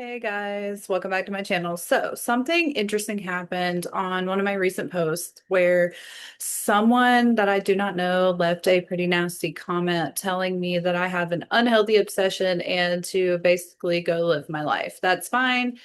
Hey guys, welcome back to my channel. So, something interesting happened on one of my recent posts where someone that I do not know left a pretty nasty comment telling me that I have an unhealthy obsession and to basically go live my life. That's fine.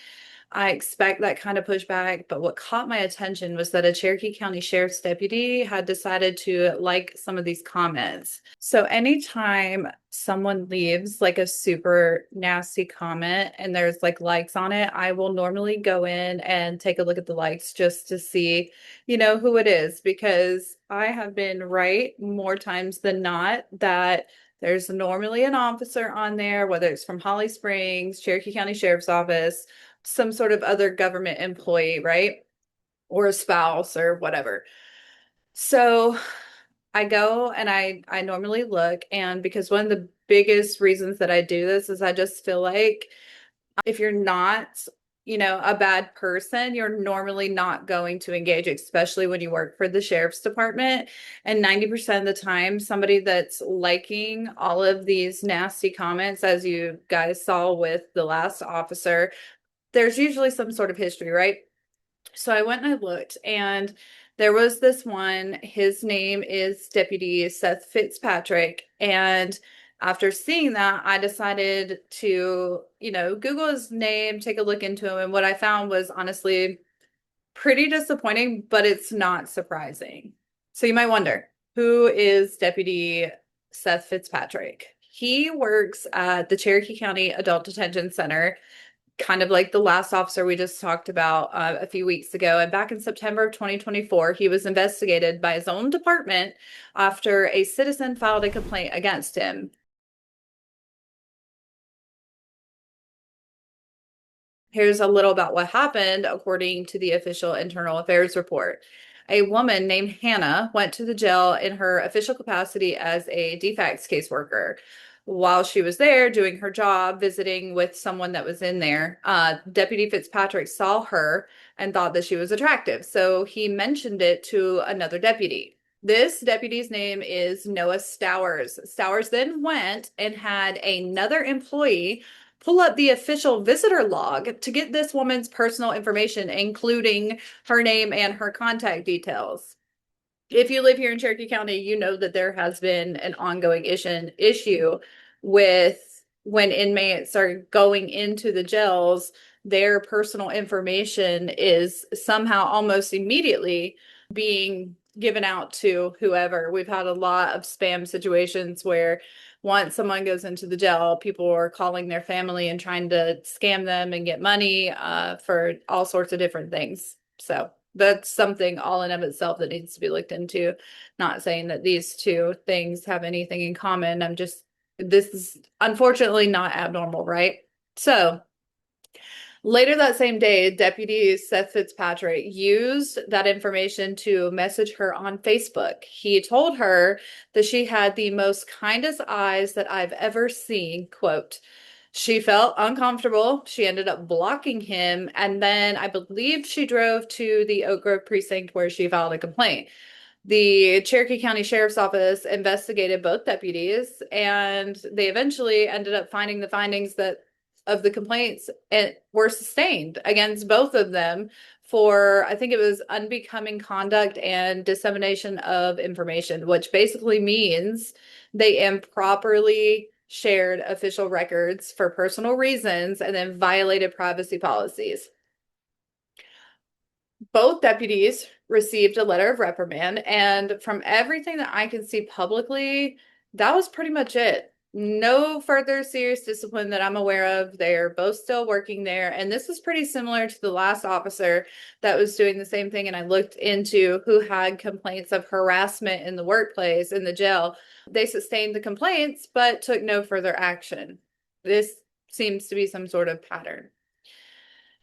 I expect that kind of pushback, but what caught my attention was that a Cherokee County Sheriff's deputy had decided to like some of these comments. So anytime someone leaves like a super nasty comment and there's like likes on it, I will normally go in and take a look at the likes just to see, who it is, because I have been right more times than not that there's normally an officer on there, whether it's from Holly Springs, Cherokee County Sheriff's Office, some sort of other government employee, right? Or a spouse or whatever. So I go and I normally look, and because one of the biggest reasons that I do this is I just feel like if you're not, a bad person, you're normally not going to engage, especially when you work for the sheriff's department. And 90% of the time, somebody that's liking all of these nasty comments, as you guys saw with the last officer, there's usually some sort of history, right? So I went and I looked, and there was this one. His name is Deputy Seth Fitzpatrick. And after seeing that, I decided to, Google his name, take a look into him. And what I found was honestly pretty disappointing, but it's not surprising. So you might wonder, who is Deputy Seth Fitzpatrick? He works at the Cherokee County Adult Detention Center, kind of like the last officer we just talked about a few weeks ago. And back in September of 2024, he was investigated by his own department after a citizen filed a complaint against him. Here's a little about what happened according to the official internal affairs report. A woman named Hannah went to the jail in her official capacity as a defects caseworker. While she was there doing her job, visiting with someone that was in there, Deputy Fitzpatrick saw her and thought that she was attractive. So he mentioned it to another deputy. This deputy's name is Noah Stowers. Stowers then went and had another employee pull up the official visitor log to get this woman's personal information, including her name and her contact details. If you live here in Cherokee County, you know that there has been an ongoing issue with when inmates are going into the jails, their personal information is somehow almost immediately being given out to whoever. We've had a lot of spam situations where once someone goes into the jail, people are calling their family and trying to scam them and get money for all sorts of different things. So that's something all in of itself that needs to be looked into. Not saying that these two things have anything in common. This is unfortunately not abnormal, right? So later that same day, Deputy Seth Fitzpatrick used that information to message her on Facebook. He told her that she had the most kindest eyes that I've ever seen, quote. She felt uncomfortable. She ended up blocking him. And then I believe she drove to the Oak Grove precinct where she filed a complaint. The Cherokee County Sheriff's Office investigated both deputies, and they eventually ended up finding the findings that of the complaints were sustained against both of them for, I think it was unbecoming conduct and dissemination of information, which basically means they improperly shared official records for personal reasons and then violated privacy policies. Both deputies received a letter of reprimand, and from everything that I can see publicly, that was pretty much it. No further serious discipline that I'm aware of. They're both still working there, and this is pretty similar to the last officer that was doing the same thing, and I looked into who had complaints of harassment in the workplace, in the jail. They sustained the complaints, but took no further action. This seems to be some sort of pattern.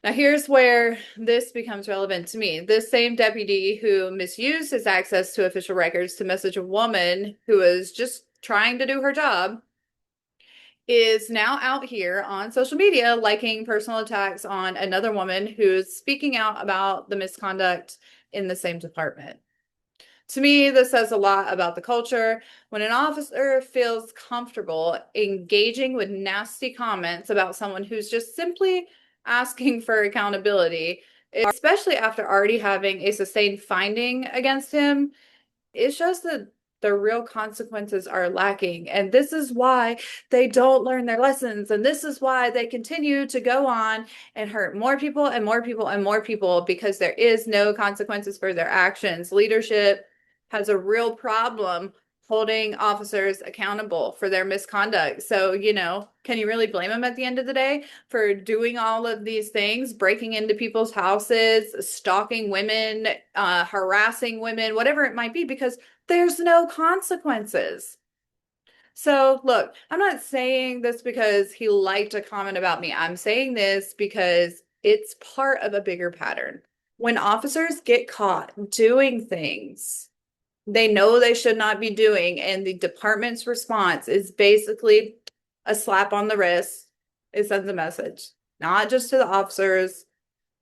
Now, here's where this becomes relevant to me. This same deputy who misused his access to official records to message a woman who was just trying to do her job is now out here on social media liking personal attacks on another woman who's speaking out about the misconduct in the same department. To me, this says a lot about the culture. When an officer feels comfortable engaging with nasty comments about someone who's just simply asking for accountability, especially after already having a sustained finding against him. It shows that the real consequences are lacking. And this is why they don't learn their lessons. And this is why they continue to go on and hurt more people and more people and more people, because there is no consequences for their actions. Leadership has a real problem holding officers accountable for their misconduct. So, can you really blame them at the end of the day for doing all of these things, breaking into people's houses, stalking women, harassing women, whatever it might be, because there's no consequences. So, look, I'm not saying this because he liked a comment about me. I'm saying this because it's part of a bigger pattern. When officers get caught doing things they know they should not be doing, and the department's response is basically a slap on the wrist, it sends a message, not just to the officers,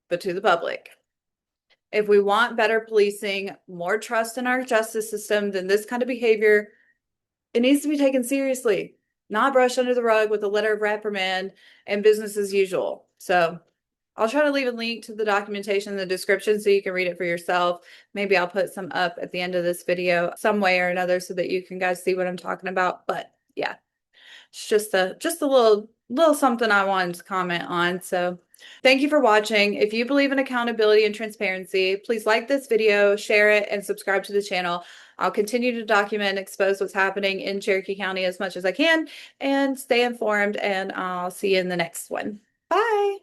but to the public. If we want better policing, more trust in our justice system, then this kind of behavior, it needs to be taken seriously, not brushed under the rug with a letter of reprimand and business as usual. So I'll try to leave a link to the documentation in the description so you can read it for yourself. Maybe I'll put some up at the end of this video some way or another so that you can guys see what I'm talking about. But yeah, it's just a little something I wanted to comment on. So thank you for watching. If you believe in accountability and transparency, please like this video, share it, and subscribe to the channel. I'll continue to document and expose what's happening in Cherokee County as much as I can and stay informed, and I'll see you in the next one. Bye.